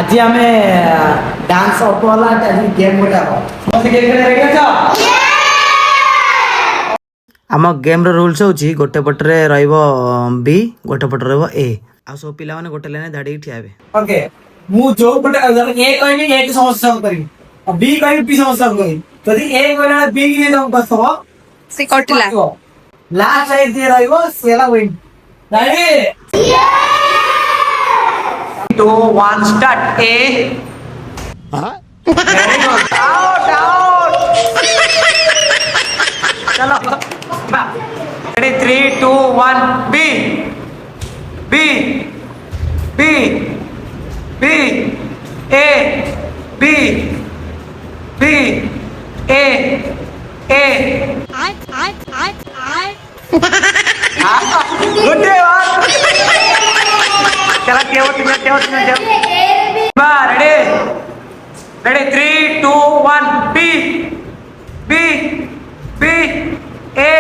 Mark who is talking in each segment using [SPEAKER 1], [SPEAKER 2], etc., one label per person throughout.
[SPEAKER 1] आज आम dance up आज गेम गोटे हम गेम खेल रेडी अछ आम गेम रूल्स हूँ गोटे पटरे बी गोटे पटरे ए आ सब पिला माने गोटे लाइन धाड़ी ठिया हेबे ओके मु जो पटे ए कहबी ए की समस्या करी और बी कहबी बी समस्या करी यदि ए कहला बी की हम कसब
[SPEAKER 2] से कटिला
[SPEAKER 1] लास्ट साइड जे रहइबो सेला विन रेडी 2 1 स्टार्ट ए हां वेरी गुड आउट आउट चलो ready 3 2 1 B B B B A B B A A good day चला केव बार ready 3 2 1 B B B A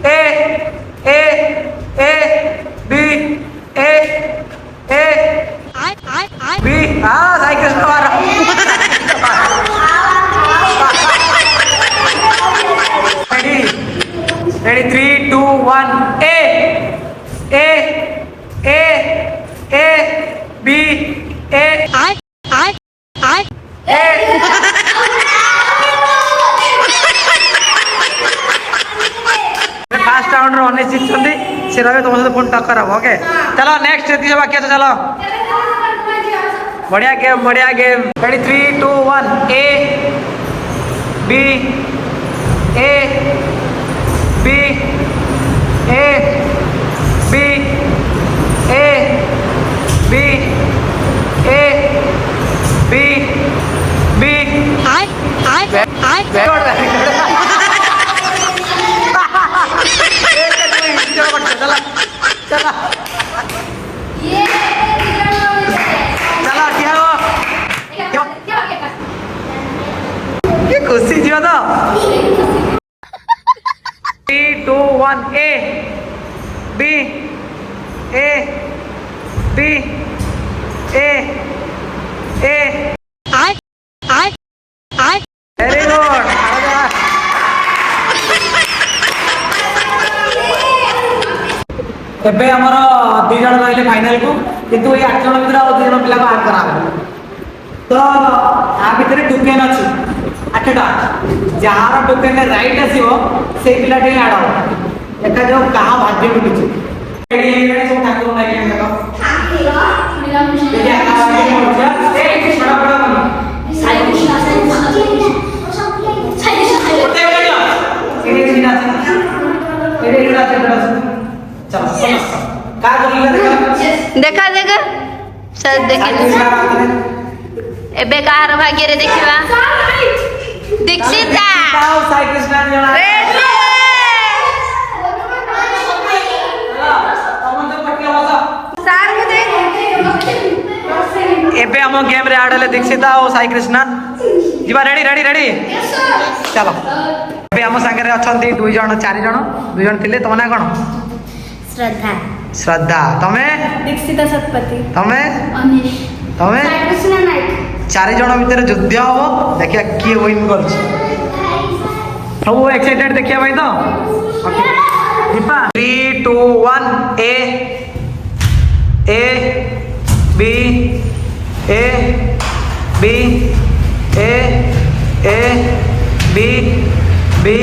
[SPEAKER 1] A A A B A A B हां cycle सवार ready 3 2 1 A A A A B A fast round रो अनेक जीतछंती से रहे तुम सहित फोन टक्कर हम ओके चलो नेक्स्ट दिस बाकी है चलो बढ़िया game ready 3 2 1 A B A B A B A B A B B चला खुशी जीव तो 3 2 1 A B A B A A very good एबे हमर 2 जण रहले फाइनल को किंतु ए 8 जण भीतर और 2 जण पिला को आड करा तो आ भीतर टोकेन अछि 8टा जहार टोकेन राइट आसीओ से पिला टे आड हो एका जो कहा भाग्य मिलुछि एडी सब ठाकुर लागे देखो देखिए आकाश में पहुंचा ए बड़ा बड़ा मन साई कृष्ण ओते गया एडी सीधा चलो का करिला
[SPEAKER 2] देखा देखा सब देखि एबे कार भाग्य रे देखिबा दीक्षिता
[SPEAKER 1] साई कृष्ण जना एबे हम गेम रे आडले दीक्षिता और साई कृष्णा जीवा रेडी चलो एबे हम संगे रे अछंती 2 जण 4 जण 2 जण थिले तमना कोन श्रद्धा तमे
[SPEAKER 3] दीक्षिता सतपति
[SPEAKER 1] तमे
[SPEAKER 3] अनिश
[SPEAKER 1] तमे
[SPEAKER 3] साई कृष्ण नायक
[SPEAKER 1] 4 जण भीतर युद्ध हो देखिया की विन करछ सब एक्साइटेड देखिया भाई तो okay Deepa 3 2 1 A B A B A A B B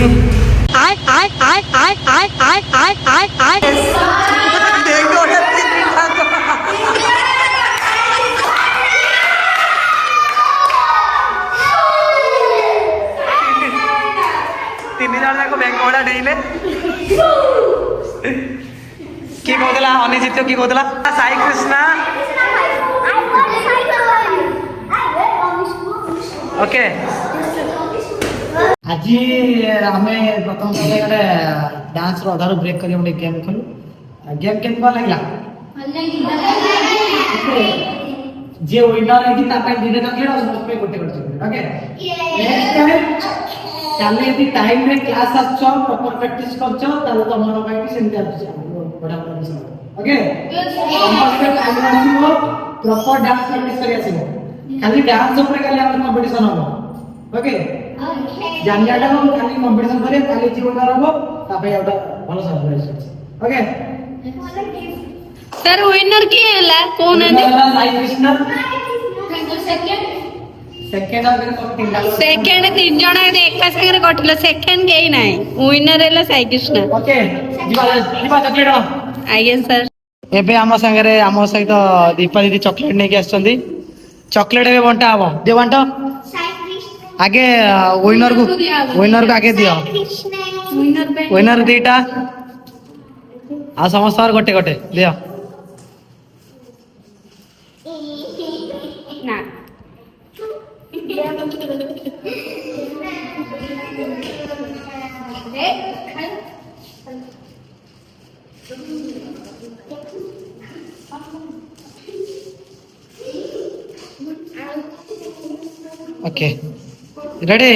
[SPEAKER 1] तीन जन जाक बैंक भड़ा डेले कि कहला अनिजित कि कहला साई कृष्णा ओके आज आमे प्रथम गोटे डांस रो अधार ब्रेक करी गोटे गेम खेलु गेम केन को लागला जे विनर है कि तापे दिने चॉकलेट और समस्त पे गोटे गोटे चॉकलेट ओके नेक्स्ट टाइम ताले यदि टाइम रे क्लास आछो प्रॉपर प्रैक्टिस करछो ताले तमरो भाई भी सेंटर आछो बड़ा बड़ा ओके समस्त टाइम आछो प्रॉपर डांस प्रैक्टिस करी आसीबो खाली डांस ऊपर खाली हम कंपटीशन हो ओके जानियाटा हम खाली कंपटीशन करे खाली जीवन रहबो तापे एउटा भलो सरप्राइज ओके
[SPEAKER 2] सर विनर किए होला कोन है
[SPEAKER 1] साई कृष्ण सेकंड आगे तो तीनटा
[SPEAKER 2] सेकेंड 3 जण एका संगे कटिलो सेकेंड केही नाही विनर हैला साई कृष्ण
[SPEAKER 1] ओके जीवा चॉकलेट
[SPEAKER 2] आଜ୍ଞା सर
[SPEAKER 1] एबे आम संगे आम सहित दीपा दीदी चॉकलेट नहीं आसछंदी चॉकलेट एबे बंटा हबो दे बांट आगे विनर को आगे दियो विनर दीटा आ समस्त गोटे गोटे दियो
[SPEAKER 2] ना
[SPEAKER 1] ओके रेडी